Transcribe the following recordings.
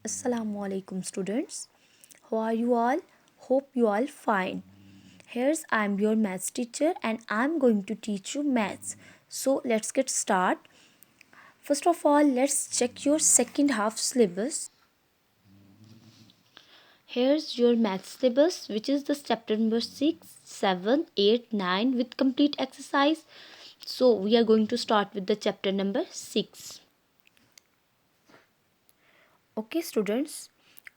Assalamualaikum students. How are you all? Hope you all fine. Here's I'm your maths teacher and I'm going to teach you maths. So let's get start. First of all, let's check your second half syllabus. Here's your maths syllabus, which is the chapter number 6, 7, 8, 9 with complete exercise. So we are going to start with the chapter number 6. Okay students,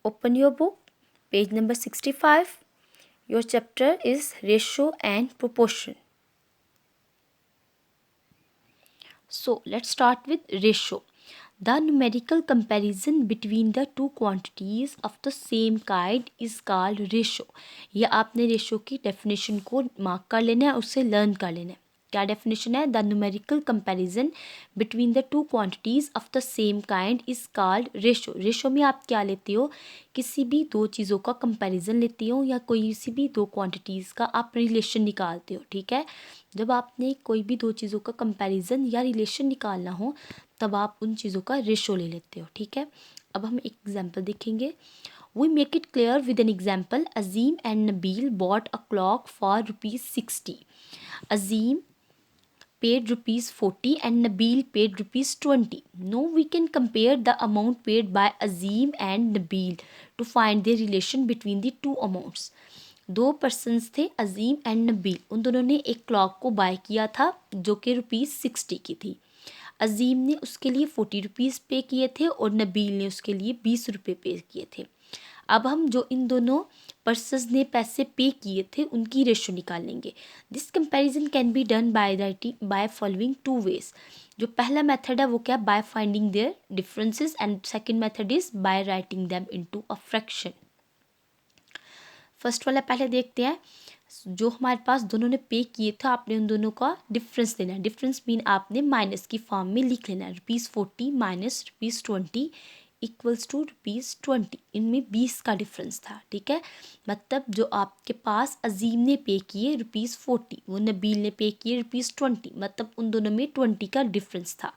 open your book, page number 65. Your chapter is ratio and proportion. So let's start with ratio. The numerical comparison between the two quantities of the same kind is called ratio. या आपने ratio की definition को mark कर लेना है, उससे learn कर लेना है. क्या definition है? The numerical comparison between the two quantities of the same kind is called ratio. Ratio में आप क्या लेते हो? किसी भी दो चीज़ों का comparison लेते हो या कोई किसी भी दो quantities का आप relation निकालते हो. ठीक है, जब आपने कोई भी दो चीज़ों का कंपैरिजन या रिलेशन निकालना हो तब आप उन चीज़ों का रेशो ले लेते हो. ठीक है, अब हम एक एग्जांपल देखेंगे. We make it clear with an example. Azeem and Nabeel bought a clock for ₹60. Azeem paid ₹40 and Nabil paid ₹20. Now we can compare the amount paid by Azim and Nabil to find the relation between the two amounts. दो persons थे, अजीम and Nabeel. उन दोनों ने एक clock को bye किया था जो कि ₹60 की थी. अजीम ने उसके लिए ₹40 पे किए थे और नबील ने उसके लिए ₹20 पे किए थे. अब हम जो इन दोनों पर्सन्स ने पैसे पे किए थे उनकी रेशो निकालेंगे. This comparison can be done by following two ways. जो पहला मेथड है वो क्या, by finding their differences, and second method is by writing them into a fraction. First वाला पहले देखते हैं. जो हमारे पास दोनों ने पे किए थे, आपने उन दोनों का डिफरेंस लेना है. डिफरेंस मीन आपने माइनस की फॉर्म में लिख लेना है. ₹40 माइनस ₹20 इक्वल्स टू ₹20. इनमें 20 का डिफरेंस था. ठीक है, मतलब जो आपके पास अजीम ने पे किए ₹40, वो नबील ने पे किए ₹20, मतलब उन दोनों में 20 का डिफरेंस था.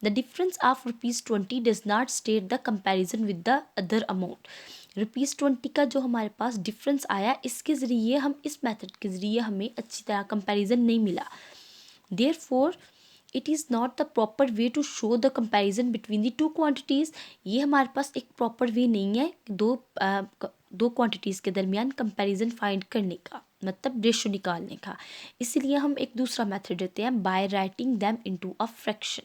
The difference of ₹20 does not state the comparison with the other amount. ₹20 का जो हमारे पास डिफरेंस आया, इसके ज़रिए हम इस मेथड के ज़रिए हमें अच्छी तरह कंपैरिजन नहीं मिला. Therefore it is not the proper way to show the comparison between the two quantities. ये हमारे पास एक प्रॉपर वे नहीं है दो क्वांटिटीज़ के दरमियान कंपैरिजन फाइंड करने का, मतलब रेशो निकालने का. इसीलिए हम एक दूसरा मेथड देते हैं, by writing them into a fraction.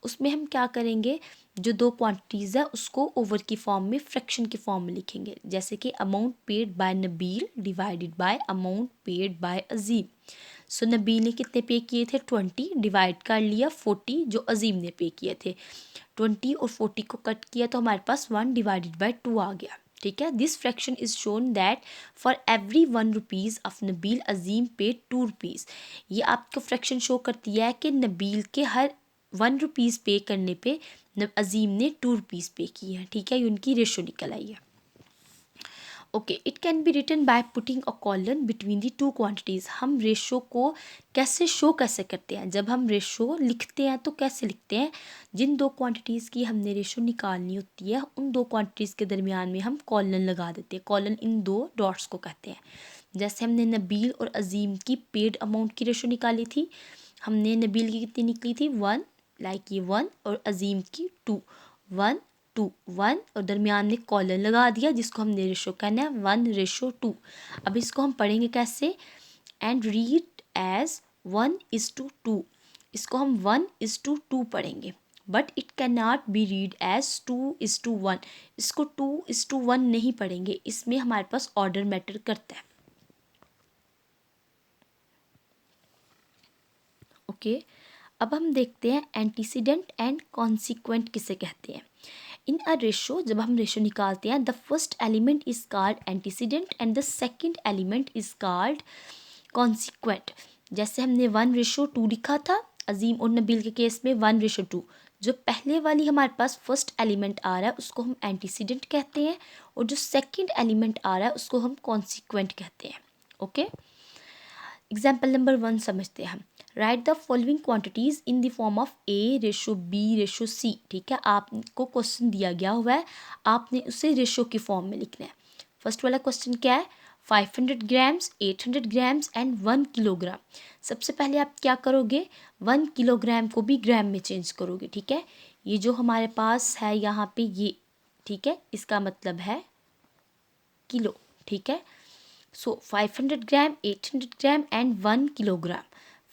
उसमें हम क्या करेंगे, जो दो क्वांटिटीज़ है उसको ओवर की फॉर्म में, फ्रैक्शन की फॉर्म में लिखेंगे. जैसे कि amount paid by Nabeel divided by amount paid by Azeem. So Nabeel ने कितने पे किए थे, 20, डिवाइड कर लिया 40 जो अजीम ने पे किए थे. 20 और 40 को कट किया तो हमारे पास 1/2 आ गया. ठीक है, this fraction is shown that for every ₹1 of Nabeel Azeem paid ₹2. ये आपको फ्रैक्शन शो करती है कि नबील के हर ₹1 पे करने पे अजीम ने ₹2 पे किए हैं. ठीक है, ये उनकी रेशो निकल आई है. Okay, it can be written by putting a colon between the two quantities. हम रेशो को कैसे करते हैं, जब हम रेशो लिखते हैं तो कैसे लिखते हैं, जिन दो क्वांटिटीज़ की हमने रेशो निकालनी होती है उन दो क्वांटिटीज़ के दरमियान में हम कॉलन लगा देते हैं. कॉलन इन दो डॉट्स को कहते हैं. जैसे हमने नबील और अजीम की पेड अमाउंट की रेशो निकाली थी. हमने नबील की कितनी निकली थी, 1, लाइक ये 1, और अजीम की 2, 1 2 1, और दरमियान में कॉलन लगा दिया जिसको हमने रेशो कहना है 1:2. अब इसको हम पढ़ेंगे कैसे, एंड रीड एज 1:2. इसको हम 1:2 पढ़ेंगे, but it can not be read as 2:1. इसको 2:1 नहीं पढ़ेंगे, इसमें हमारे पास ऑर्डर मैटर करता है. ओके, अब हम देखते हैं एंटीसीडेंट एंड कॉन्सिक्वेंट किसे कहते हैं. इन अ रेशो, जब हम रेशो निकालते हैं, the first element is called antecedent and the second element is called consequent. जैसे हमने 1:2 लिखा था अजीम और नबील के केस में 1:2. जो पहले वाली हमारे पास फर्स्ट एलिमेंट आ रहा है उसको हम एंटीसीडेंट कहते हैं, और जो सेकंड एलिमेंट आ रहा है उसको हम कॉन्सिक्वेंट कहते हैं. ओके, एग्जाम्पल नंबर 1 समझते हैं हम. Right the following quantities in the form of A ratio B ratio C। ठीक है, आपको क्वेश्चन दिया गया हुआ है, आपने उसे रेशो की फॉर्म में लिखना है। फर्स्ट वाला क्वेश्चन क्या है, 500 ग्राम्स, 800 ग्राम्स एंड 1 किलोग्राम। सबसे पहले आप क्या करोगे, 1 किलोग्राम को भी ग्राम में चेंज करोगे। ठीक है, ये जो हमारे पास है यहाँ पे ये, ठीक है, इसका मतलब है किलो। ठीक है, सो 500 ग्राम, 800 gram and 1 kilogram.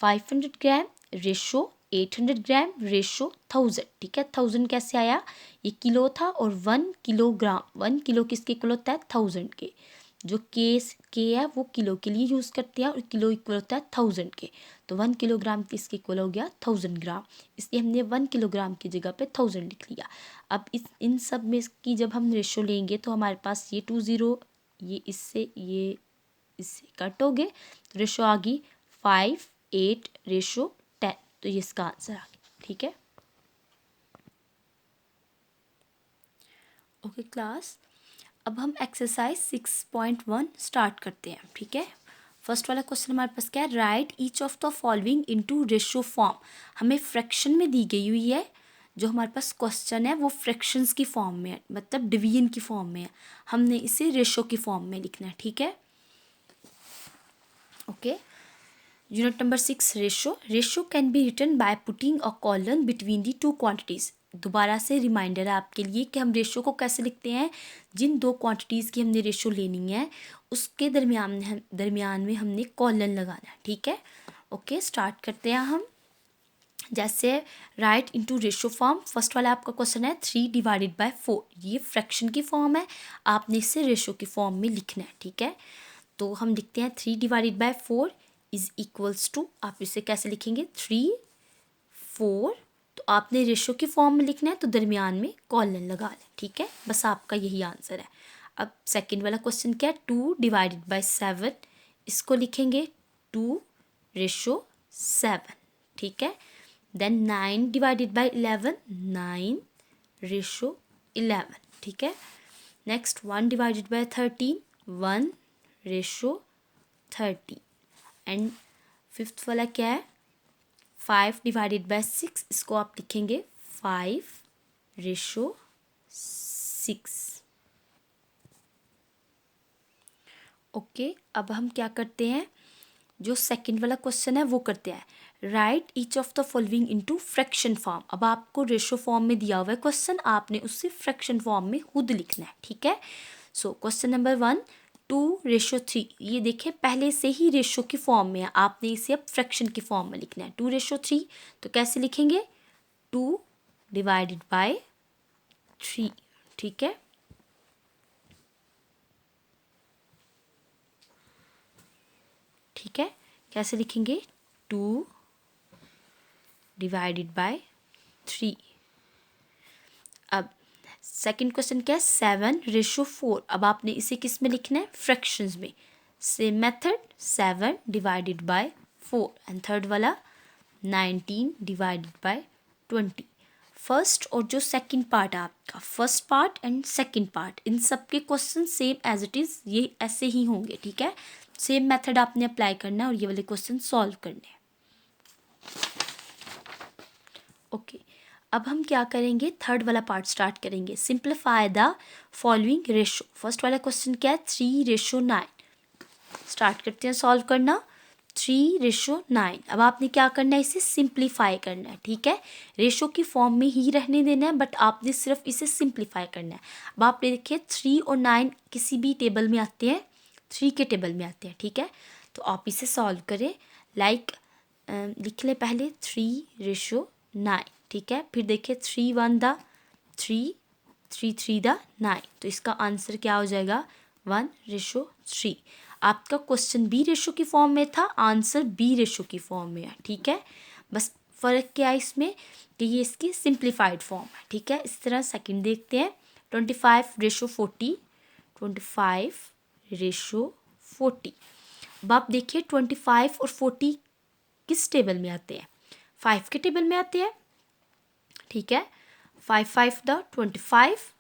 500 gram ratio 800 gram ratio 1000। ठीक है, 1000 कैसे आया, ये किलो था, और 1 किलोग्राम, 1 किलो किसके इक्वल होता है, 1000 के। जो के है वो किलो के लिए यूज़ करते हैं, और किलो इक्वल होता है 1000 के। तो 1 किलोग्राम किसके इक्वल हो गया, 1000 ग्राम। इसलिए हमने 1 किलोग्राम की जगह पे 1000 लिख लिया। अब इन सब में की जब हम रेशो लेंगे तो हमारे पास ये 20, ये इससे कट हो गए, तो रेशो आ गई 5:8:10। तो ये इसका आंसर आ गया। ठीक है, ओके क्लास, अब हम एक्सरसाइज 6.1 स्टार्ट करते हैं। ठीक है, फर्स्ट वाला क्वेश्चन हमारे पास क्या है, right each of the following into ratio form. हमें फ्रैक्शन में दी गई हुई है, जो हमारे पास क्वेश्चन है वो फ्रैक्शंस की फॉर्म में है, मतलब डिवीजन की फॉर्म में है। हमने इसे रेशो की फॉर्म में लिखना है। ठीक है, okay. Unit number 6, ratio can be written by putting a colon between the two quantities. दोबारा से रिमाइंडर है आपके लिए कि हम रेशो को कैसे लिखते हैं, जिन दो क्वांटिटीज़ की हमने रेशो लेनी है उसके दरमियान में हमने कॉलन लगाना है। ठीक है, ओके, स्टार्ट करते हैं हम। जैसे right into ratio form, first वाला आपका क्वेश्चन है 3/4। ये फ्रैक्शन की फॉर्म है, आपने इसे रेशो की फॉर्म में लिखना है। ठीक है, तो हम लिखते हैं 3/4 इज इक्वल्स टू, आप इसे कैसे लिखेंगे, 3, 4। तो आपने रेशो की फॉर्म में लिखना है, तो दरमियान में कॉलन लगा लें। ठीक है, बस आपका यही आंसर है। अब सेकंड वाला क्वेश्चन क्या है, 2/7। इसको लिखेंगे 2:7। ठीक है, देन 9/11, 9:11। ठीक है, नेक्स्ट 1/13, 1:30। एंड फिफ्थ वाला क्या है, 5/6। इसको आप लिखेंगे 5:6। ओके, अब हम क्या करते हैं, जो सेकंड वाला क्वेश्चन है वो करते हैं, right each of the following into fraction form. अब आपको रेशो फॉर्म में दिया हुआ है क्वेश्चन, आपने उससे फ्रैक्शन फॉर्म में खुद लिखना है। ठीक है, सो क्वेश्चन नंबर 1, 2:3। ये देखिए पहले से ही रेशो की फॉर्म में है, आपने इसे अब फ्रैक्शन की फॉर्म में लिखना है। 2:3, तो कैसे लिखेंगे, 2/3। ठीक है, ठीक है, कैसे लिखेंगे, 2/3। अब सेकंड क्वेश्चन क्या है, 7:4। अब आपने इसे किस में लिखना है, फ्रैक्शंस में। Same method, 7/4। एंड थर्ड वाला 19/20। फर्स्ट और जो सेकंड पार्ट है आपका, first part and second part, इन सब के question same as it is ये ऐसे ही होंगे। ठीक है, सेम मेथड आपने अप्लाई करना है और ये वाले क्वेश्चन सॉल्व करने हैं। ओके, अब हम क्या करेंगे, थर्ड वाला पार्ट स्टार्ट करेंगे, simplify the following ratio. First वाला क्वेश्चन क्या है, 3:9। स्टार्ट करते हैं सॉल्व करना, 3:9। अब आपने क्या करना है, इसे सिंप्लीफाई करना है। ठीक है, रेशो की फॉर्म में ही रहने देना है, बट आपने सिर्फ इसे सिंप्लीफाई करना है। अब आप देखिए 3 और 9 किसी भी टेबल में आते हैं, 3 के टेबल में आते हैं। ठीक है, तो आप इसे सॉल्व करें, लाइक लिख लें पहले 3:9। ठीक है, फिर देखिए 3 × 3, 3 × 9। तो इसका आंसर क्या हो जाएगा, 1:3। आपका क्वेश्चन बी रेशो की फॉर्म में था, आंसर बी रेशो की फॉर्म में है। ठीक है, बस फ़र्क क्या है इसमें कि ये इसकी सिंप्लीफाइड फॉर्म है। ठीक है, इस तरह सेकंड देखते हैं, 25:40। 25:40। अब आप देखिए 25 और 40 किस टेबल में आते हैं, 5 के टेबल में आते हैं। ठीक है, 5×5 = 25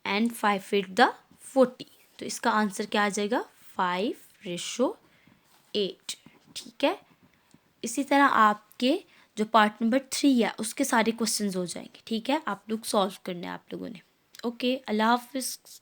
एंड 5×8 = 40। तो इसका आंसर क्या आ जाएगा, 5:8। ठीक है, इसी तरह आपके जो पार्ट नंबर 3 है उसके सारे क्वेश्चंस हो जाएंगे। ठीक है, आप लोग सॉल्व करने हैं आप लोगों ने। ओके, अल्लाह हाफिज़।